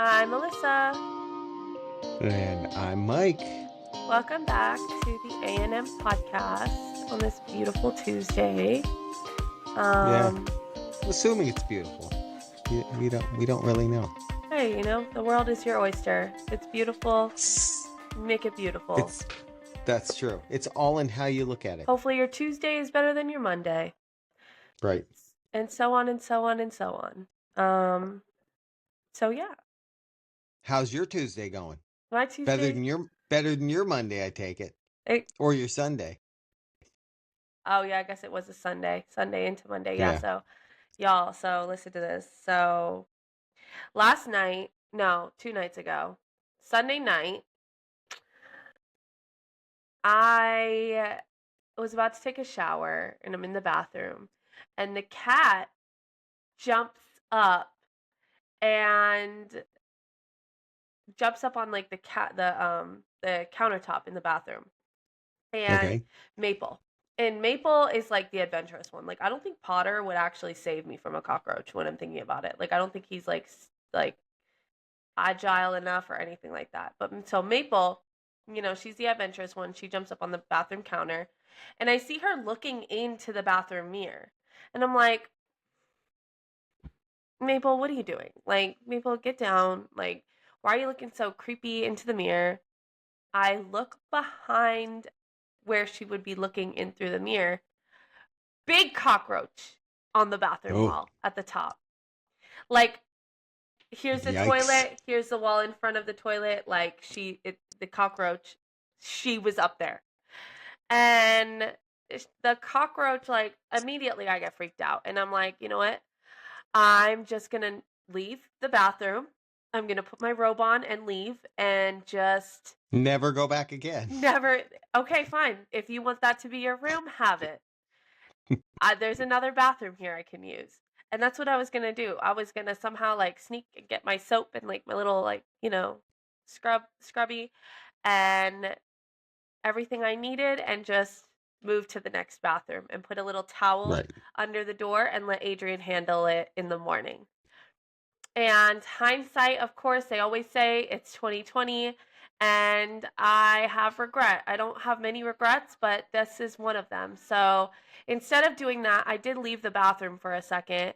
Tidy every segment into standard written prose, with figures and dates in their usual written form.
I'm Melissa. And I'm Mike. Welcome back to the A&M podcast on this beautiful Tuesday. Assuming it's beautiful. We don't really know. Hey, the world is your oyster. If it's beautiful, make it beautiful. That's true. It's all in how you look at it. Hopefully your Tuesday is better than your Monday. Right. And so on and so on and so on. So yeah. How's your Tuesday going? My Tuesday better than your Monday, I take it. Or your Sunday. Oh yeah, I guess it was a Sunday into Monday. Yeah. So y'all, so listen to this. So last night, no, 2 nights ago, Sunday night, I was about to take a shower and I'm in the bathroom and the cat jumps up and jumps up on like the countertop in the bathroom. And Maple. And Maple is like the adventurous one. Like I don't think Potter would actually save me from a cockroach when I'm thinking about it. Like I don't think he's like agile enough or anything like that. But so Maple, she's the adventurous one. She jumps up on the bathroom counter and I see her looking into the bathroom mirror. And I'm like, Maple, what are you doing? Like, Maple, get down. Like, why are you looking so creepy into the mirror? I look behind where she would be looking in through the mirror. Big cockroach on the bathroom wall at the top. Like, here's the toilet, here's the wall in front of the toilet. Like, the cockroach, she was up there. And the cockroach, like, immediately I get freaked out. And I'm like, you know what? I'm just going to leave the bathroom. I'm going to put my robe on and leave and just... Never go back again. Never. Okay, fine. If you want that to be your room, have it. There's another bathroom here I can use. And that's what I was going to do. I was going to somehow like sneak and get my soap and like my little like, scrubby and everything I needed and just move to the next bathroom and put a little towel under the door and let Adrian handle it in the morning. And hindsight, of course, they always say it's 2020 and I have regret. I don't have many regrets, but this is one of them. So instead of doing that, I did leave the bathroom for a second.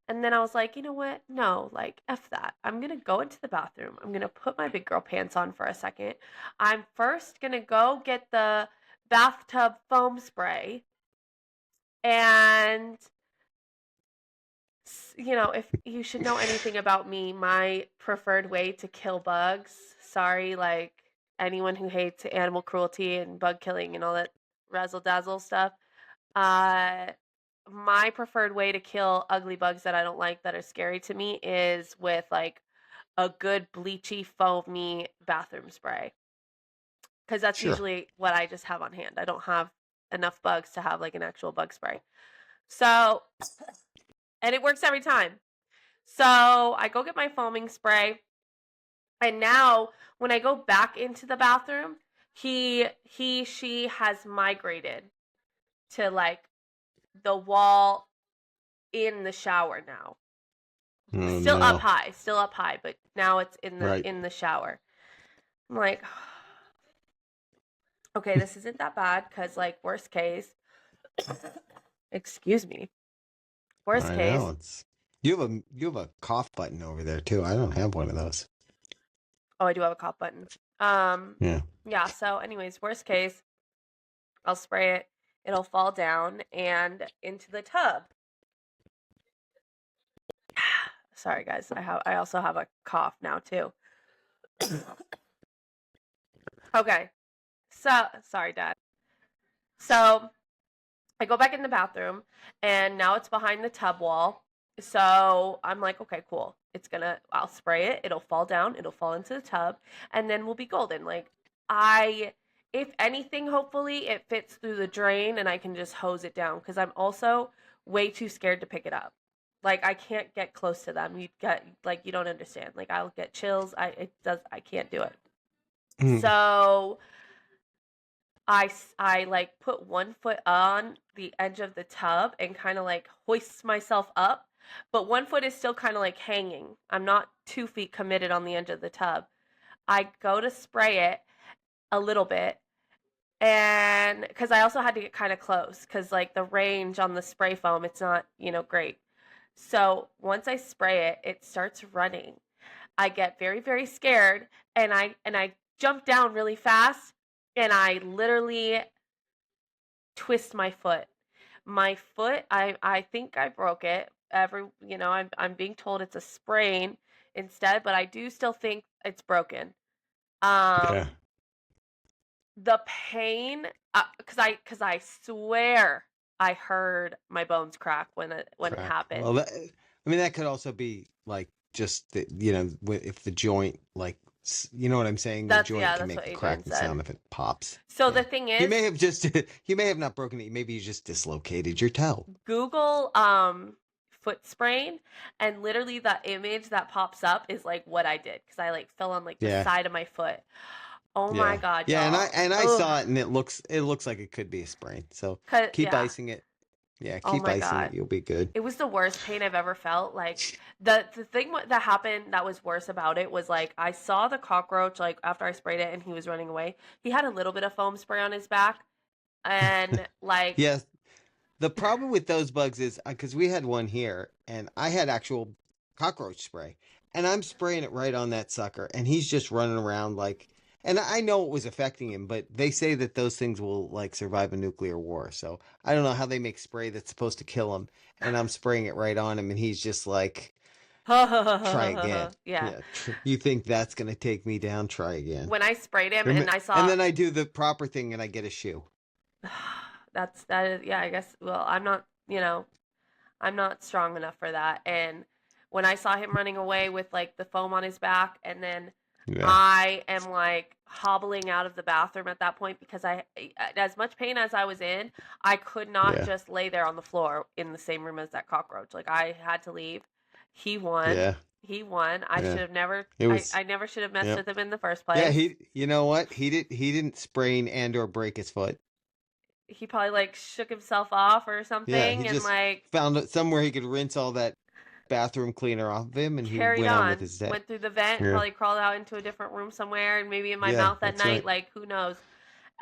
And then I was like, you know what? No, like, F that. I'm going to go into the bathroom. I'm going to put my big girl pants on for a second. I'm first going to go get the bathtub foam spray. And, if you should know anything about me, my preferred way to kill bugs, sorry, like, anyone who hates animal cruelty and bug killing and all that razzle-dazzle stuff, my preferred way to kill ugly bugs that I don't like that are scary to me is with like a good bleachy, foamy bathroom spray. Because that's usually what I just have on hand. I don't have enough bugs to have like an actual bug spray. So, and it works every time. So I go get my foaming spray. And now when I go back into the bathroom, she has migrated to like the wall in the shower now. Still up high, but now it's in the shower. I'm like, okay, this isn't that bad because like worst case, excuse me, worst case. Know, you have a cough button over there too. I don't have one of those. Oh, I do have a cough button. Yeah. So, anyways, worst case, I'll spray it. It'll fall down and into the tub. Sorry, guys. I also have a cough now too. Okay. So, sorry, Dad. So, I go back in the bathroom, and now it's behind the tub wall. So, I'm like, okay, cool. I'll spray it. It'll fall down. It'll fall into the tub, and then we'll be golden. Like, if anything, hopefully, it fits through the drain, and I can just hose it down, because I'm also way too scared to pick it up. Like, I can't get close to them. You don't understand. Like, I'll get chills. I can't do it. So I like put one foot on the edge of the tub and kind of like hoist myself up but one foot is still kind of like hanging. I'm not 2 feet committed on the edge of the tub. I go to spray it a little bit, and because I also had to get kind of close because like the range on the spray foam, it's not, great. So once I spray it, it starts running. I get very, very scared, and I jump down really fast, and I literally twist my foot. My foot, I think I broke it. I'm being told it's a sprain instead, but I do still think it's broken. Yeah. Um, the pain, because I swear I heard my bones crack when it Crack. Well, happened. I mean, that could also be like just the, you know, if the joint, like, you know what I'm saying? The joint Yeah, can that's make what the Adrian cracking sound said. if it pops. So the Yeah. thing He is, may have just, he may have not broken it. Maybe you just dislocated your toe. Google foot sprain, and literally the image that pops up is like what I did because I like fell on like the Yeah. side of my foot. Oh my Yeah. god, Yeah. And I, y'all. and I Ugh. saw it and it looks like it could be a sprain. So keep Yeah. icing it. Yeah. Oh Keep my icing it. god. You'll be good. It was the worst pain I've ever felt. Like the thing that happened that was worse about it was like I saw the cockroach like after I sprayed it and he was running away. He had a little bit of foam spray on his back, and like Yes. The problem with those bugs is because we had one here and I had actual cockroach spray and I'm spraying it right on that sucker and he's just running around like, and I know it was affecting him, but they say that those things will like survive a nuclear war. So I don't know how they make spray that's supposed to kill him. And I'm spraying it right on him and he's just like, try again. yeah. Yeah. You think that's going to take me down? Try again. When I sprayed him and I And saw then I do the proper thing and I get a shoe. that is, yeah, I guess, well, I'm not strong enough for that. And when I saw him running away with like the foam on his back, and then Yeah. I am like hobbling out of the bathroom at that point because as much pain as I was in, I could not Yeah. just lay there on the floor in the same room as that cockroach. Like I had to leave. He won. Yeah. He won. I Yeah. should have never. It was. I never should have messed Yeah. with him in the first Yeah, place. you know what? He didn't sprain and or break his foot. He probably like shook himself off or Yeah, he something and just like found it somewhere he could rinse all that bathroom cleaner off of him and he carried went on with on, his day. went through the vent, and Yeah. probably crawled out into a different room somewhere, and maybe in my Yeah, mouth at that's night, right. like who knows.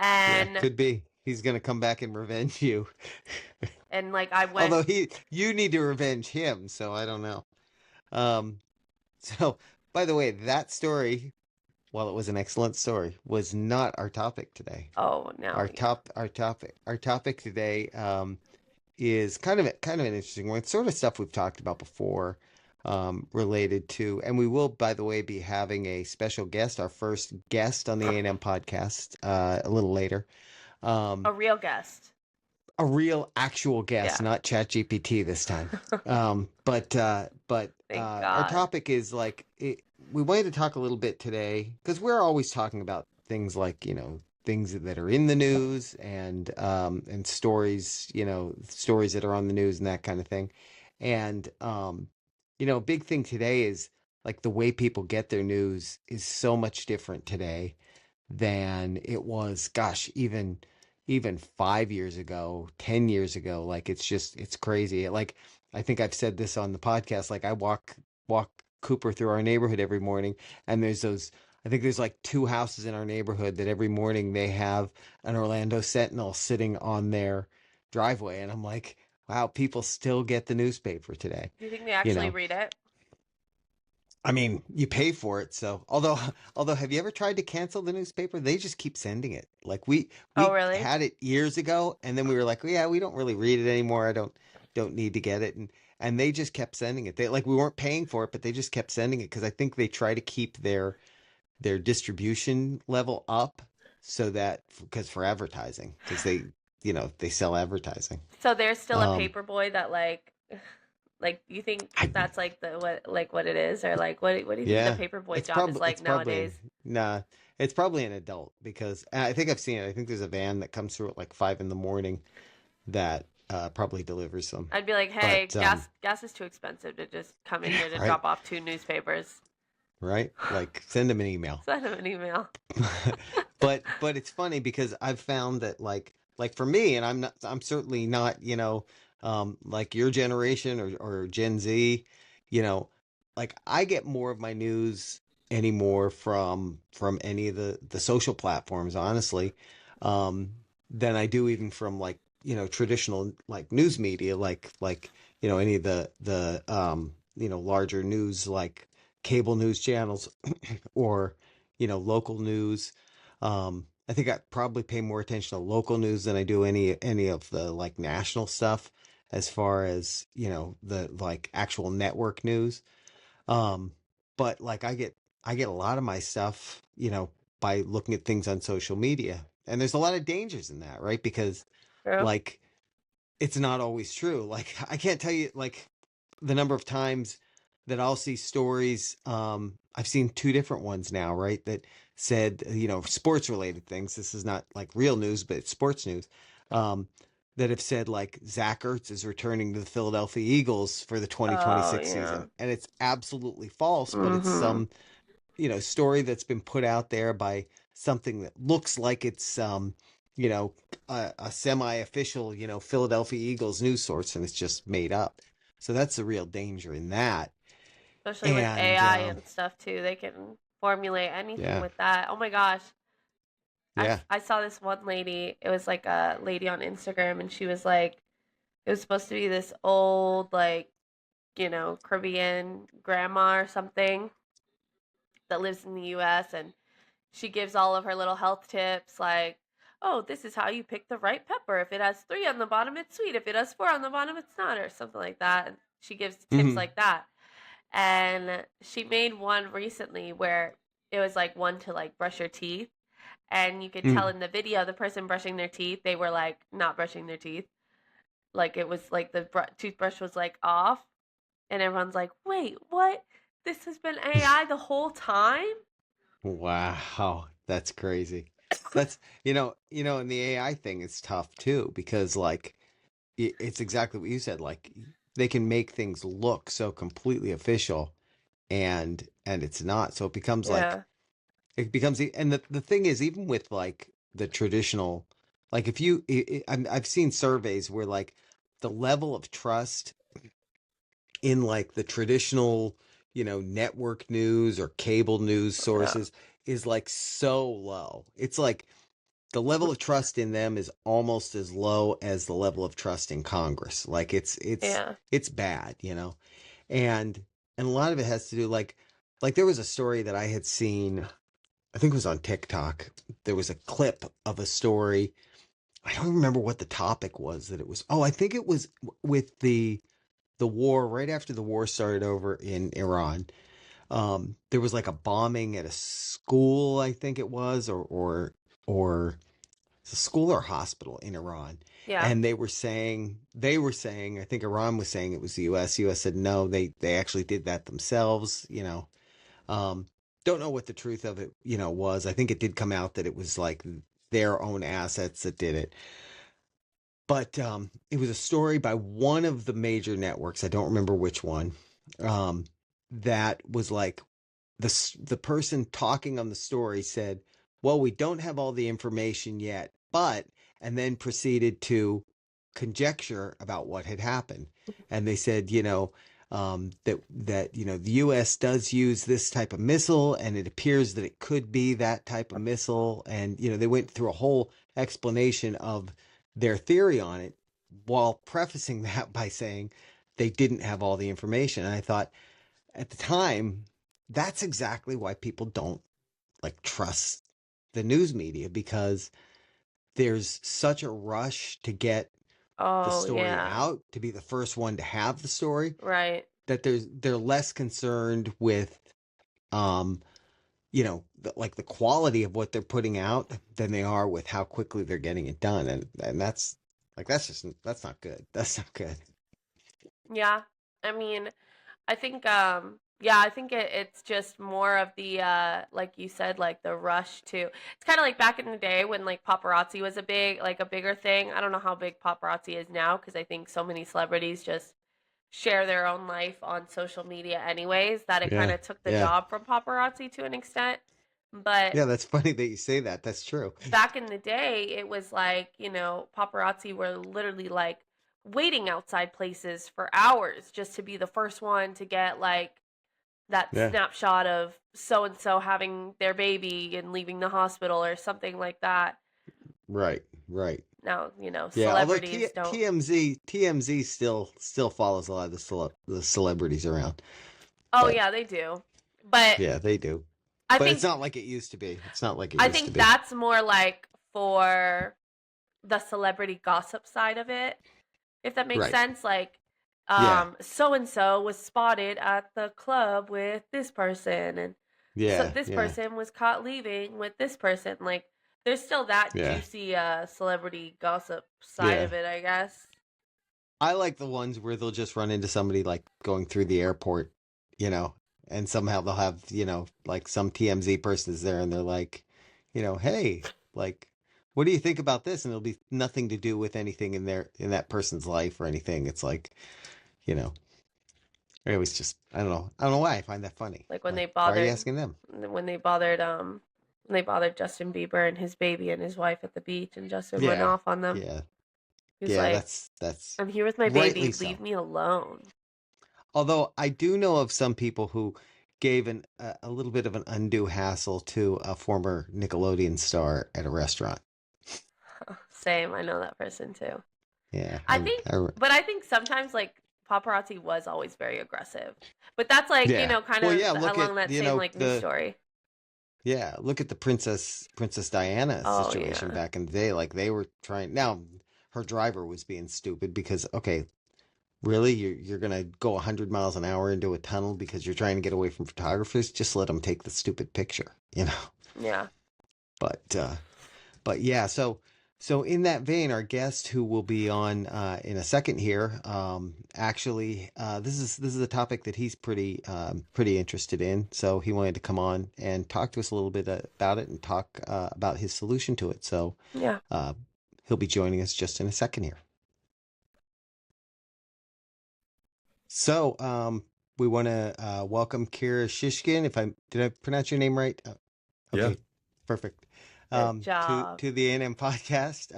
Yeah, And could be. He's gonna come back and revenge you. like I went. Although you need to revenge him, so I don't know. Um, so by the way, that story, while it was an excellent story, was not our topic today. Oh no, yeah. Our topic today is kind of an interesting one. It's sort of stuff we've talked about before, related to, and we will, by the way, be having a special guest, our first guest on the A&M podcast, a little later. A real guest. A real actual guest, Yeah. not ChatGPT this time. But Thank our God. topic is like we wanted to talk a little bit today because we're always talking about things like things that are in the news and stories stories that are on the news and that kind of thing. And a big thing today is like the way people get their news is so much different today than it was, gosh, even 5 years ago, 10 years ago. Like it's crazy. Like I think I've said this on the podcast. Like I walk Cooper through our neighborhood every morning, and I think there's like two houses in our neighborhood that every morning they have an Orlando Sentinel sitting on their driveway, and I'm like, wow, people still get the newspaper today. Do you think they actually read it? I mean, you pay for it, so although have you ever tried to cancel the newspaper? They just keep sending it. Like we Oh really? had it years ago, and then we were like, well, yeah, we don't really read it anymore. I don't need to get it, and they just kept sending it. They like we weren't paying for it, but they just kept sending it because I think they try to keep their distribution level up so that because for advertising because they sell advertising. So there's still a Um, paper boy that like you think I, that's like what it is, or like what do you think yeah, the paper boy it's job is probably like nowadays? nah, it's probably an adult because I think I've seen it. I think there's a van that comes through at like 5 a.m. that probably delivers them. I'd be like, hey, But gas is too expensive to just come in here to right, drop off 2 newspapers. right, like send them an email. Send him an email. But it's funny because I've found that like for me, and I'm certainly not like your generation or Gen Z, you know, like I get more of my news anymore from any of the social platforms, honestly, um, than I do even from like, traditional like news media, like, any of the larger news like cable news channels or, local news. I think I probably pay more attention to local news than I do any of the like national stuff as far as, the like actual network news. Um, but like I get a lot of my stuff, by looking at things on social media. And there's a lot of dangers in that, right? Because True. like it's not always true. Like I can't tell you like the number of times that I'll see stories. I've seen two different ones now, right? That said, sports related things. This is not like real news, but it's sports news. Um, that have said like Zach Ertz is returning to the Philadelphia Eagles for the Oh 2026 yeah. season. And it's absolutely false, but it's Mhm. some, story that's been put out there by something that looks like it's, you know, a semi-official, Philadelphia Eagles news source, and it's just made up. So that's the real danger in that. Especially with And AI and stuff too. They can formulate anything yeah, with that. Oh my gosh. yeah. I saw this one lady. It was like a lady on Instagram, and she was like, it was supposed to be this old, like, Caribbean grandma or something that lives in the US, and she gives all of her little health tips like, oh, this is how you pick the right pepper. If it has 3 on the bottom, it's sweet. If it has 4 on the bottom, it's not, or something like that. And she gives tips Hmm. like that. And she made one recently where it was like one to like brush your teeth. And you could tell Hmm. in the video the person brushing their teeth, they were like not brushing their teeth. Like it was like the toothbrush was like off. And everyone's like, wait, what? This has been AI the whole time? Wow, that's crazy. That's and the AI thing is tough too because like it's exactly what you said. Like they can make things look so completely official, and it's not. So Yeah. and the thing is, even with like the traditional, like if you I've seen surveys where like the level of trust in like the traditional, network news or cable news Yeah. sources is like so low. It's like the level of trust in them is almost as low as the level of trust in Congress. Like Yeah. it's bad, and a lot of it has to do like there was a story that I had seen. I think it was on TikTok. There was a clip of a story. I don't remember what the topic was that it was. Oh, I think it was with the war right after the war started over in Iran. There was like a bombing at a school, I think it was, or it's a school or hospital in Iran. Yeah. And they were saying, I think Iran was saying it was the US. US said no, they actually did that themselves. Um, don't know what the truth of it, was. I think it did come out that it was like their own assets that did it. But it was a story by one of the major networks. I don't remember which one. Um, that was like the person talking on the story said, "Well, we don't have all the information yet, but," and then proceeded to conjecture about what had happened. And they said, that the U.S. does use this type of missile, and it appears that it could be that type of missile. And they went through a whole explanation of their theory on it, while prefacing that by saying they didn't have all the information. And I thought at the time, that's exactly why people don't like trust the news media, because there's such a rush to get the Oh, story yeah. out, to be the first one to have the story, Right. that they're less concerned with um like the quality of what they're putting out than they are with how quickly they're getting it done. And that's like that's not good. That's not good. Yeah. I mean, I think yeah, I think it's just more of the like you said, like the rush to, it's kind of like back in the day when like paparazzi was a bigger thing. I don't know how big paparazzi is now because I think so many celebrities just share their own life on social media anyways that it kind Yeah. of took the Yeah. job from paparazzi to an extent. But Yeah, that's funny that you say that. That's true. back in the day, it was like, paparazzi were literally like waiting outside places for hours just to be the first one to get like that Yeah. snapshot of so and so having their baby and leaving the hospital or something like that. Right. Right. Now, Yeah. Although celebrities don't. TMZ still follows a lot of the celebrities around, Oh but yeah, they do. But yeah, they do. I But it's think not like it used to be. It's not like it I used to think be. that's more like for the celebrity gossip side of it, if that makes Right. sense. Like, Yeah. so and so was spotted at the club with this person, and so Yeah. this Yeah. person was caught leaving with this person. Like, there's still that Yeah. juicy celebrity gossip side Yeah. of it, I guess. I like the ones where they'll just run into somebody like going through the airport, you know, and somehow they'll have, like some TMZ person is there and they're like, hey, like, what do you think about this? And it'll be nothing to do with anything in that person's life or anything. It's like, you know, it was just, I don't know why I find that funny. Like when Like, they why are you bothered, asking them? when they bothered, when they bothered Justin Bieber and his baby and his wife at the beach, and Justin went Yeah. off on them. Yeah. He was Yeah. like, That's "I'm here with my baby. rightly Leave so. me alone." Although I do know of some people who gave a little bit of an undue hassle to a former Nickelodeon star at a restaurant. Same. I know that person too. Yeah, I think, but I think sometimes like paparazzi was always very aggressive. But that's like, yeah. kind Well, of yeah. Look at along that same like news story. look at the Princess Diana Oh situation yeah. back in the day. Like they were trying. Now her driver was being stupid because okay, really, you're gonna go 100 miles an hour into a tunnel because you're trying to get away from photographers? Just let them take the stupid picture, you know. Yeah. But yeah, so in that vein, our guest who will be on in a second here, actually, this is a topic that he's pretty interested in. So he wanted to come on and talk to us a little bit about it and talk about his solution to it. So Yeah. uh, he'll be joining us just in a second here. So we want to welcome Kira Shishkin. If did I pronounce your name right? Yeah. Okay, perfect. Good To job. the A&M podcast.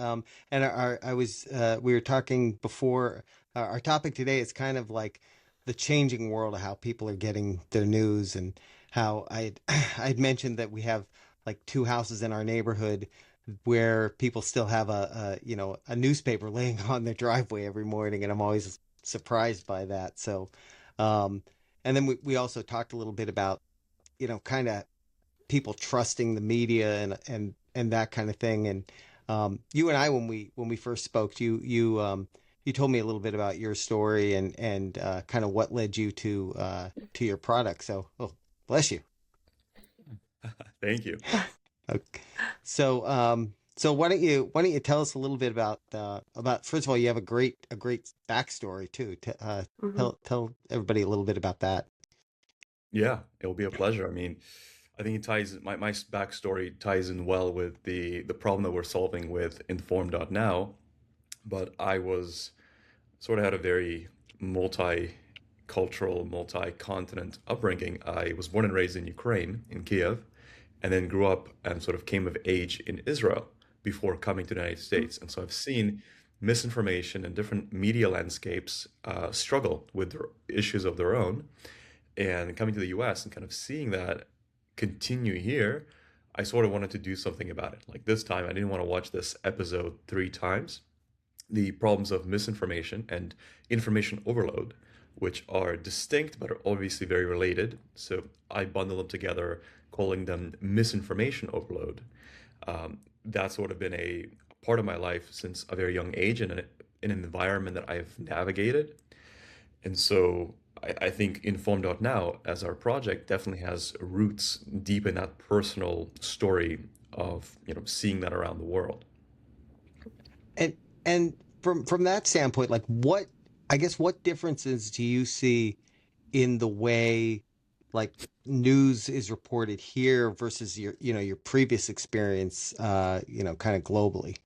And we were talking before. Our topic today is kind of like the changing world of how people are getting their news, and how I'd mentioned that we have like two houses in our neighborhood where people still have a newspaper laying on their driveway every morning, and I'm always surprised by that. So, um, and then we also talked a little bit about kind of people trusting the media and that kind of thing. And you and I, when we first spoke, you told me a little bit about your story and kind of what led you to your product. So, oh, bless you. Thank you. Okay. So why don't you tell us a little bit about first of all, you have a great backstory too. Hmm. Tell everybody a little bit about that. Yeah, it'll be a pleasure. I mean, I think it ties my backstory ties in well with the problem that we're solving with informed.now. But I was sort of had a very multicultural, multi-continent upbringing. I was born and raised in Ukraine, in Kiev, and then grew up and sort of came of age in Israel before coming to the United States. And so I've seen misinformation and different media landscapes struggle with their issues of their own. And coming to the US and kind of seeing that continue here, I sort of wanted to do something about it. Like this time, I didn't want to watch this episode three times. The problems of misinformation and information overload, which are distinct but are obviously very related. So I bundle them together, calling them misinformation overload. That's sort of been a part of my life since a very young age, and in an environment that I've navigated. And so I think Inform.now as our project definitely has roots deep in that personal story of, seeing that around the world. And from that standpoint, like what differences do you see in the way like news is reported here versus your previous experience kind of globally?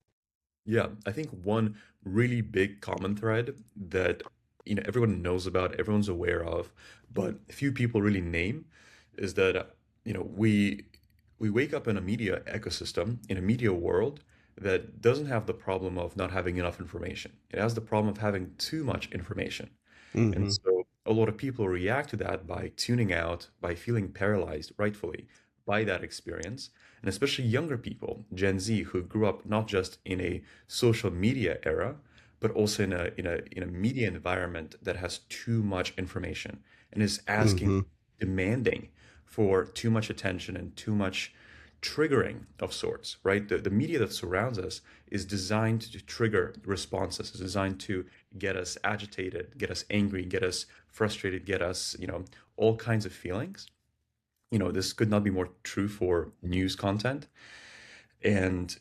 Yeah, I think one really big common thread that everyone knows about, everyone's aware of, but few people really name is that we wake up in a media ecosystem, in a media world that doesn't have the problem of not having enough information. It has the problem of having too much information. And Hmm. so a lot of people react to that by tuning out, by feeling paralyzed, rightfully, by that experience. And especially younger people, Gen Z, who grew up not just in a social media era, but also in a media environment that has too much information and is asking, Hmm. demanding for too much attention and too much triggering of sorts, right? The media that surrounds us is designed to trigger responses, is designed to get us agitated, get us angry, get us frustrated, get us, all kinds of feelings. This could not be more true for news content. And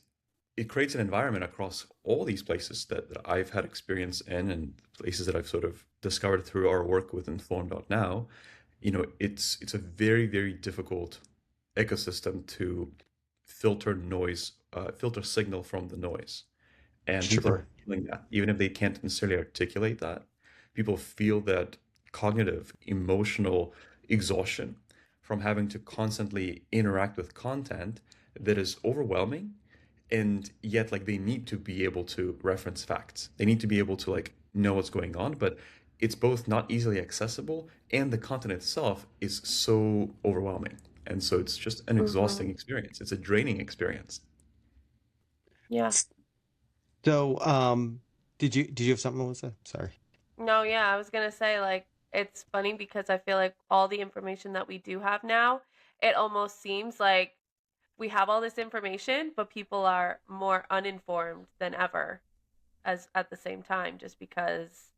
it creates an environment across all these places that I've had experience in and places that I've sort of discovered through our work with informed.now. It's a very, very difficult ecosystem to filter signal from the noise. And people are Sure. feeling that, even if they can't necessarily articulate that. People feel that cognitive, emotional exhaustion from having to constantly interact with content that is overwhelming. And yet, like, they need to be able to reference facts. They need to be able to, like, know what's going on, but it's both not easily accessible and the content itself is so overwhelming. And so it's just an Mm-hmm. exhausting experience. It's a draining experience. Yeah. So, did you have something, Melissa? Sorry. No, yeah, I was gonna say, like, it's funny because I feel like all the information that we do have now, it almost seems like we have all this information, but people are more uninformed than ever as at the same time, just because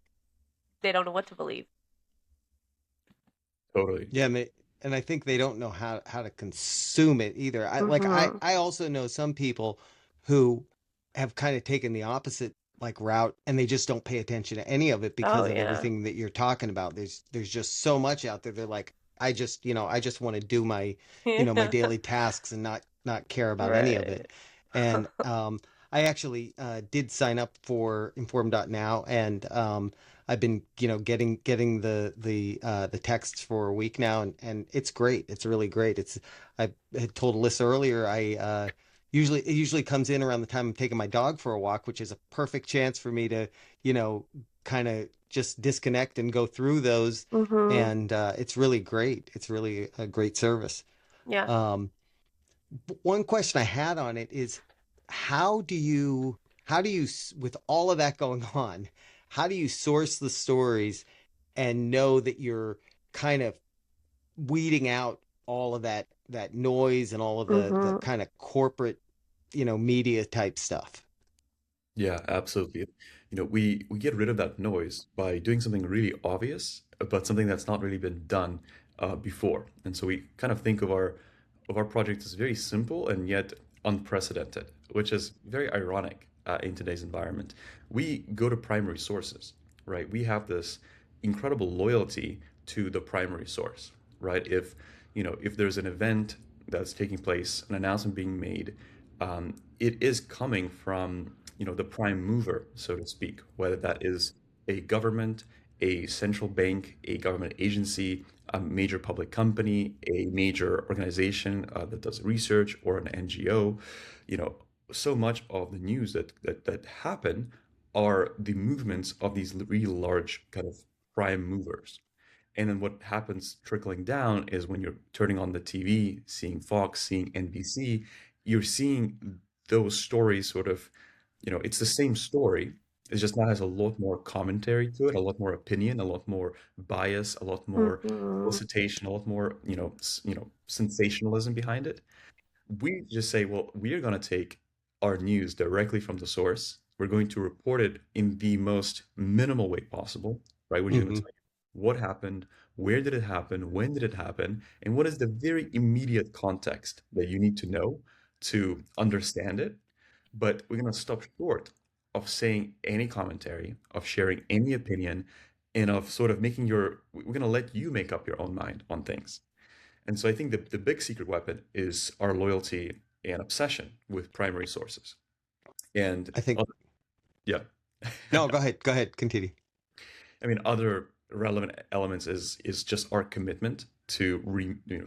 they don't know what to believe. Totally. Yeah, and I think they don't know how to consume it either. Mm-hmm. I also know some people who have kind of taken the opposite like route, and they just don't pay attention to any of it Oh because of yeah. everything that you're talking about. There's just so much out there. They're like, I just want to do my, my Yeah. daily tasks and not care about any of Right. it. And I actually did sign up for inform.now, and I've been, getting the texts for a week now, and it's great. It's really great. I had told Alyssa earlier, it usually comes in around the time I'm taking my dog for a walk, which is a perfect chance for me to, you know, kind of just disconnect and go through those. Mm-hmm. And it's really great. It's really a great service. Yeah. Um, one question I had on it is how do you with all of that going on, how do you source the stories and know that you're kind of weeding out all of that noise and all of the Mm-hmm. kind of corporate, media type stuff? Yeah, absolutely. We get rid of that noise by doing something really obvious, but something that's not really been done before. And so we kind of think of our project as very simple and yet unprecedented, which is very ironic in today's environment. We go to primary sources, right? We have this incredible loyalty to the primary source, right? If there's an event that's taking place, an announcement being made, it is coming from the prime mover, so to speak, whether that is a government, a central bank, a government agency, a major public company, a major organization that does research, or an NGO. You know, so much of the news that happen are the movements of these really large kind of prime movers. And then what happens trickling down is when you're turning on the TV, seeing Fox, seeing NBC, you're seeing those stories sort of, it's the same story. It just now has a lot more commentary to it, a lot more opinion, a lot more bias, a lot more Mm-hmm. elicitation, a lot more, sensationalism behind it. We just say, well, we are going to take our news directly from the source. We're going to report it in the most minimal way possible, right? We're just going Hmm. to tell you what happened, where did it happen, when did it happen, and what is the very immediate context that you need to know to understand it. But we're going to stop short of saying any commentary, of sharing any opinion, and of sort of we're going to let you make up your own mind on things. And so I think the big secret weapon is our loyalty and obsession with primary sources. And I think. yeah, No, go ahead, continue. I mean, other relevant elements is just our commitment to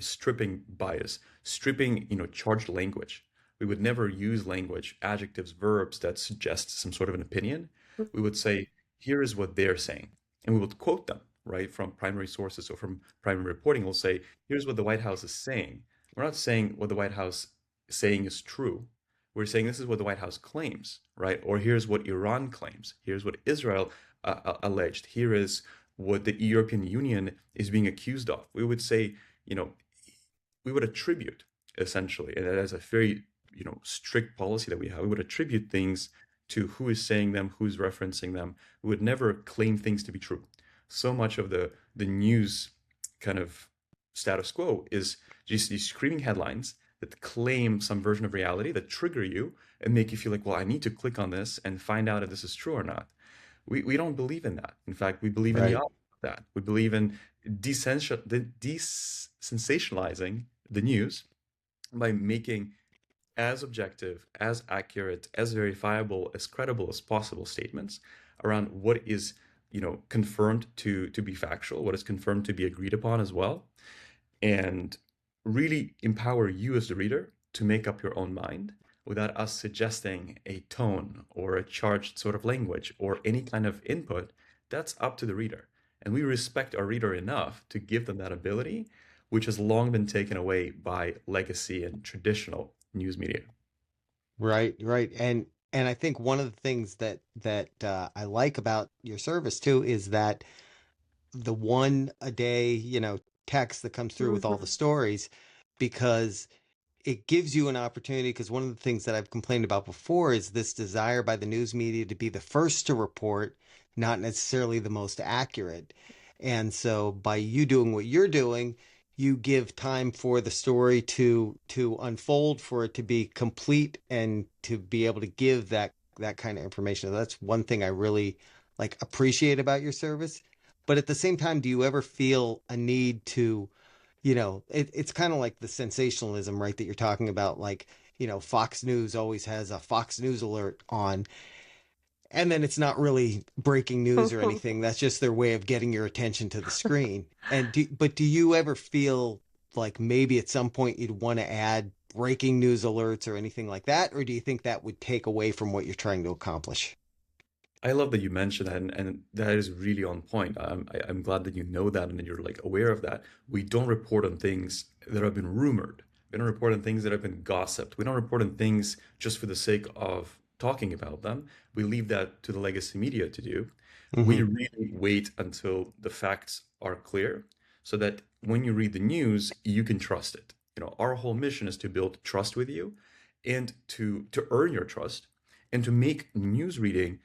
stripping bias, stripping charged language. We would never use language, adjectives, verbs that suggest some sort of an opinion. We would say, here is what they're saying. And we would quote them, right, from primary sources or from primary reporting. We'll say, here's what the White House is saying. We're not saying what the White House is saying is true. We're saying this is what the White House claims, right? Or here's what Iran claims. Here's what Israel alleged. Here is what the European Union is being accused of. We would say, you know, we would attribute essentially, and that is a very, strict policy that we have. We would attribute things to who is saying them, who's referencing them. We would never claim things to be true. So much of the news kind of status quo is just these screaming headlines that claim some version of reality that trigger you and make you feel like, well, I need to click on this and find out if this is true or not. We don't believe in that. In fact, we believe in the Right. opposite of that. We believe in desensationalizing the news by making as objective, as accurate, as verifiable, as credible as possible statements around what is, confirmed to be factual, what is confirmed to be agreed upon as well, and really empower you as the reader to make up your own mind without us suggesting a tone or a charged sort of language or any kind of input. That's up to the reader. And we respect our reader enough to give them that ability, which has long been taken away by legacy and traditional news media. Right, right. And I think one of the things that I like about your service too is that the one a day, text that comes through with all the Mhm. stories, because it gives you an opportunity. Because one of the things that I've complained about before is this desire by the news media to be the first to report, not necessarily the most accurate. And so by you doing what you're doing, you give time for the story to unfold, for it to be complete, and to be able to give that kind of information. That's one thing I really like appreciate about your service. But at the same time, do you ever feel a need to, it's kind of like the sensationalism, right? That you're talking about, like, Fox News always has a Fox News alert on, and then it's not really breaking news or anything. That's just their way of getting your attention to the screen. But do you ever feel like maybe at some point you'd want to add breaking news alerts or anything like that? Or do you think that would take away from what you're trying to accomplish? I love that you mentioned that, and that is really on point. I'm glad that you know that and that you're like aware of that. We don't report on things that have been rumored. We don't report on things that have been gossiped. We don't report on things just for the sake of talking about them. We leave that to the legacy media to do. We Hmm. really wait until the facts are clear so that when you read the news, you can trust it. Our whole mission is to build trust with you and to earn your trust and to make news reading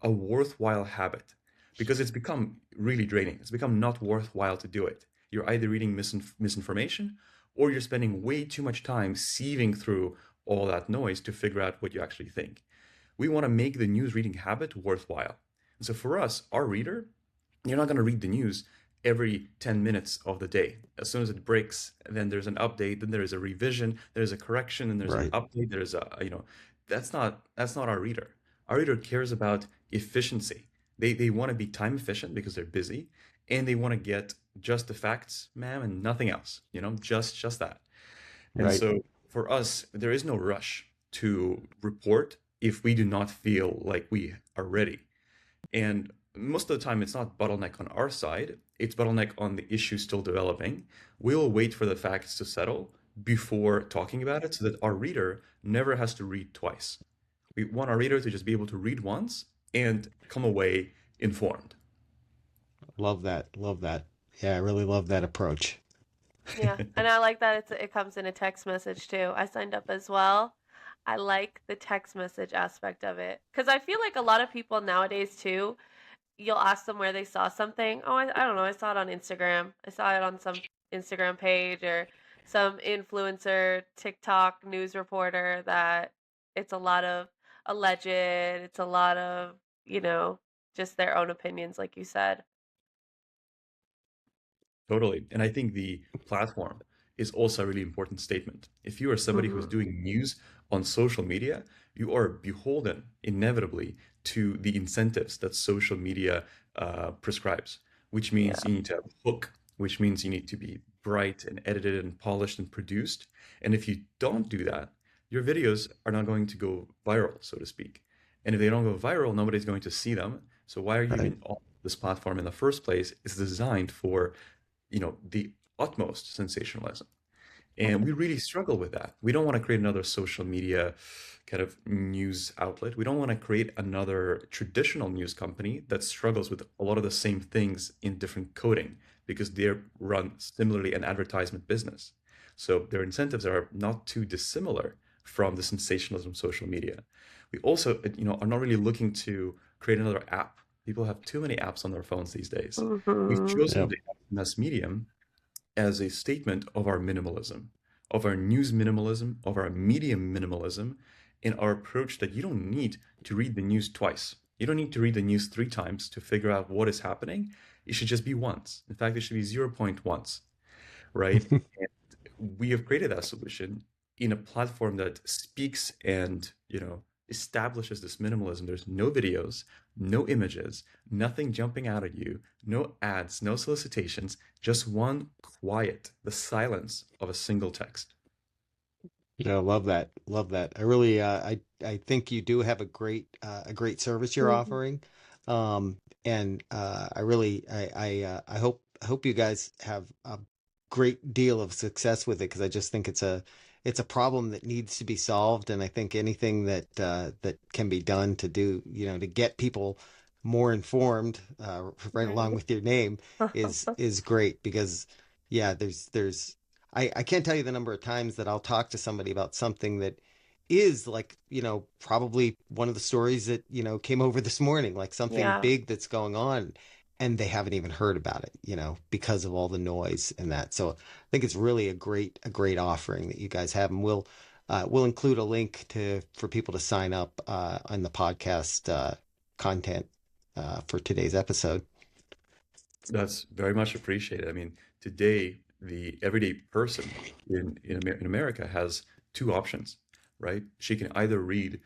a worthwhile habit because it's become really draining. It's become not worthwhile to do it. You're either reading misinformation or you're spending way too much time sieving through all that noise to figure out what you actually think. We want to make the news reading habit worthwhile. And so for us, our reader, you're not going to read the news every 10 minutes of the day. As soon as it breaks, then there's an update, then there is a revision, there's a correction, and there's an Right. update, there's that's not our reader. Our reader cares about efficiency. They want to be time efficient because they're busy and they want to get just the facts, ma'am, and nothing else, just that. And Right. so for us, there is no rush to report if we do not feel like we are ready. And most of the time, it's not bottleneck on our side, it's bottleneck on the issue still developing. We'll wait for the facts to settle before talking about it so that our reader never has to read twice. We want our reader to just be able to read once and come away informed. Love that. Love that. Yeah, I really love that approach. Yeah, and I like that it comes in a text message too. I signed up as well. I like the text message aspect of it because I feel like a lot of people nowadays too. You'll ask them where they saw something. Oh, I don't know. I saw it on Instagram. I saw it on some Instagram page or some influencer, TikTok news reporter that it's a lot of alleged. It's a lot of, you know, just their own opinions, like you said. Totally. And I think the platform is also a really important statement. If you are somebody who's Hmm. doing news on social media, you are beholden inevitably to the incentives that social media prescribes, which means Yeah. you need to have a hook, which means you need to be bright and edited and polished and produced. And if you don't do that, your videos are not going to go viral, so to speak. And if they don't go viral, nobody's going to see them. So why are you Right. even on this platform in the first place? It's designed for, the utmost sensationalism. And we really struggle with that. We don't want to create another social media kind of news outlet. We don't want to create another traditional news company that struggles with a lot of the same things in different coding because they're run similarly an advertisement business. So their incentives are not too dissimilar from the sensationalism of social media. We also, are not really looking to create another app. People have too many apps on their phones these days. We've Mm-hmm. chosen Yep. the mass medium as a statement of our minimalism, of our news minimalism, of our media minimalism, in our approach that you don't need to read the news twice. You don't need to read the news 3 times to figure out what is happening. It should just be once. In fact, it should be 0.1, right? And we have created that solution in a platform that speaks and, establishes this minimalism. There's no videos, no images, nothing jumping out at you, no ads, no solicitations, just one quiet, the silence of a single text. Yeah, love that. Love that. I really, I think you do have a great service you're Mm-hmm. offering. And I really, I hope you guys have a great deal of success with it because I just think it's a problem that needs to be solved. And I think anything that can be done to do, to get people more informed, right along Right. with your name is great because, yeah, there's I can't tell you the number of times that I'll talk to somebody about something that is like, probably one of the stories that, came over this morning, like something Yeah. big that's going on, and they haven't even heard about it, because of all the noise and that. So I think it's really a great offering that you guys have. And we'll include a link for people to sign up on the podcast content for today's episode. That's very much appreciated. I mean, today, the everyday person in America has two options, right? She can either read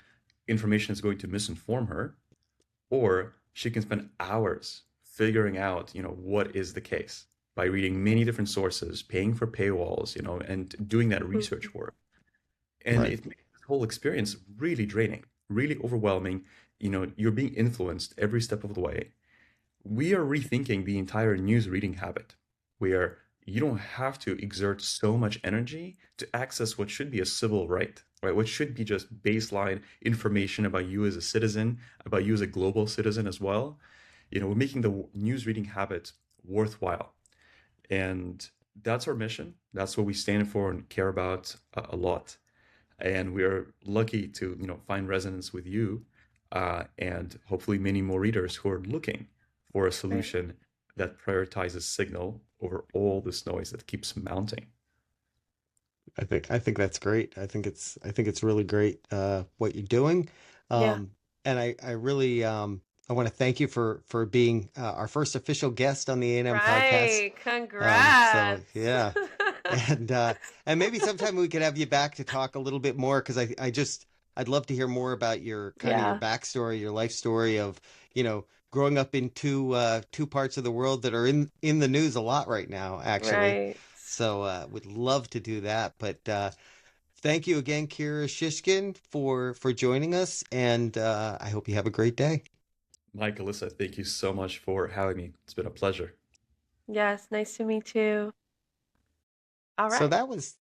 information that's going to misinform her, or she can spend hours figuring out, what is the case by reading many different sources, paying for paywalls, and doing that Mhm. research work. And Right. it makes this whole experience really draining, really overwhelming. You're being influenced every step of the way. We are rethinking the entire news reading habit, where you don't have to exert so much energy to access what should be a civil right? What should be just baseline information about you as a citizen, about you as a global citizen as well. We're making the news reading habit worthwhile. And that's our mission. That's what we stand for and care about a lot. And we are lucky to, find resonance with you, and hopefully many more readers who are looking for a Right. solution that prioritizes signal over all this noise that keeps mounting. I think that's great. I think it's really great what you're doing. Yeah. And I really I want to thank you for being our first official guest on the A&M podcast. Right. So Congrats. yeah. And and maybe sometime we could have you back to talk a little bit more because I just I'd love to hear more about your kind of your Yeah. backstory, your life story of, growing up in two parts of the world that are in the news a lot right now, actually. Right. So would love to do that. But thank you again, Kira Shishkin, for joining us, and I hope you have a great day. Mike, Alyssa, thank you so much for having me. It's been a pleasure. Yes. Nice to meet you. All So right. that was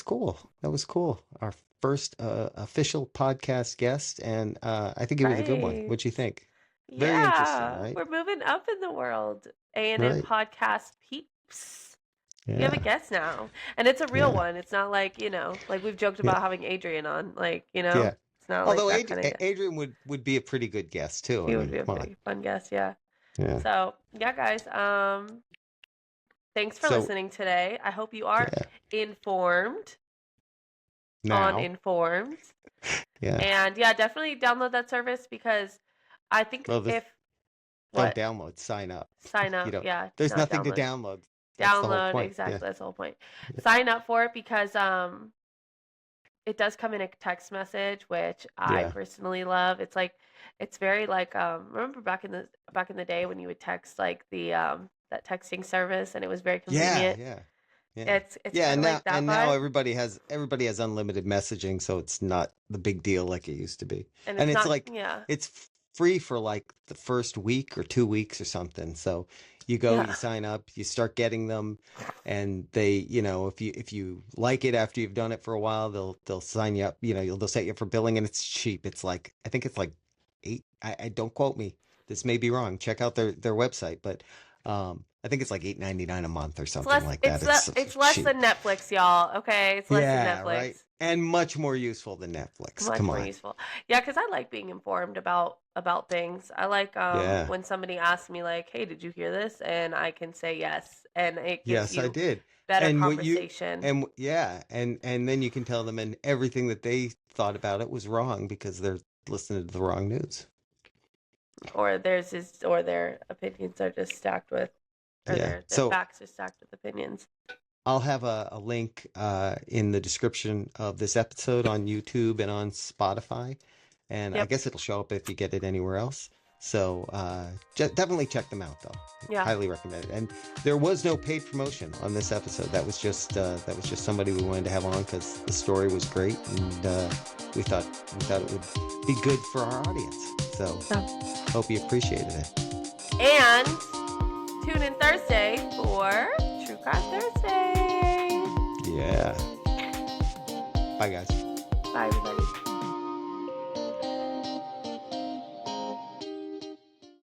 cool. That was cool. Our first official podcast guest, and I think it was a good one. Right. What'd you think? Very interesting, Yeah. right? We're moving up in the world. A&M Right. podcast peeps. We have a Yeah. guest now. And it's a real Yeah. one. It's not like, like we've joked Yeah. about having Adrian on. Like, Yeah. it's not like Although that kind of guest. Adrian would be a pretty good guest too. I He would mean, be a come on. pretty fun guest, yeah. Yeah. So, yeah, guys, thanks for So listening today. I hope you are yeah. informed on Now. Informed. Yeah. And yeah, definitely download that service because I think Well, this if don't what download, sign up. sign You up, know, yeah, there's not nothing to download. download. That's the whole Download, point. Yeah. exactly, that's the whole point. Sign up for it because it does come in a text message, which I Yeah. personally love. It's very like remember back in the day when you would text like the that texting service and it was very Yeah. convenient. Yeah. Yeah. It's Yeah, kind of like that and now vibe, everybody has unlimited messaging, so it's not the big deal like it used to be. and And it's it's not. like Yeah, it's free for like the first week or 2 weeks or something. So you go, you yeah. sign up, you start getting them, and they, if you like it after you've done it for a while, they'll sign you up, they'll set you up for billing, and it's cheap. It's like I think it's like eight. I don't quote me. This may be wrong. Check out their website, but I think it's like $8.99 a month or It's something less. like that. It's It's less cheap. than Netflix, y'all. Okay, it's less than Yeah, right. Netflix. And much more useful than Netflix. Much Come more on. useful. Yeah, because I like being informed about things. I like Yeah. when somebody asks me like, "Hey, did you hear this?" and I can say yes, and it gives Yes, I you did. better And what you conversation. and yeah, and then you can tell them and everything that they thought about it was wrong because they're listening to the wrong news. Or their opinions are just stacked with, or Yeah. their So facts are stacked with opinions. I'll have a link in the description of this episode on YouTube and on Spotify. And I Yep. guess it'll show up if you get it anywhere else. So definitely check them out, though. Yeah. Highly recommend it. And there was no paid promotion on this episode. That was just somebody we wanted to have on because the story was great, and we thought it would be good for our audience. So Yeah. hope you appreciated it. And tune in Thursday for True Crime Thursday. Yeah. Bye, guys. Bye, everybody.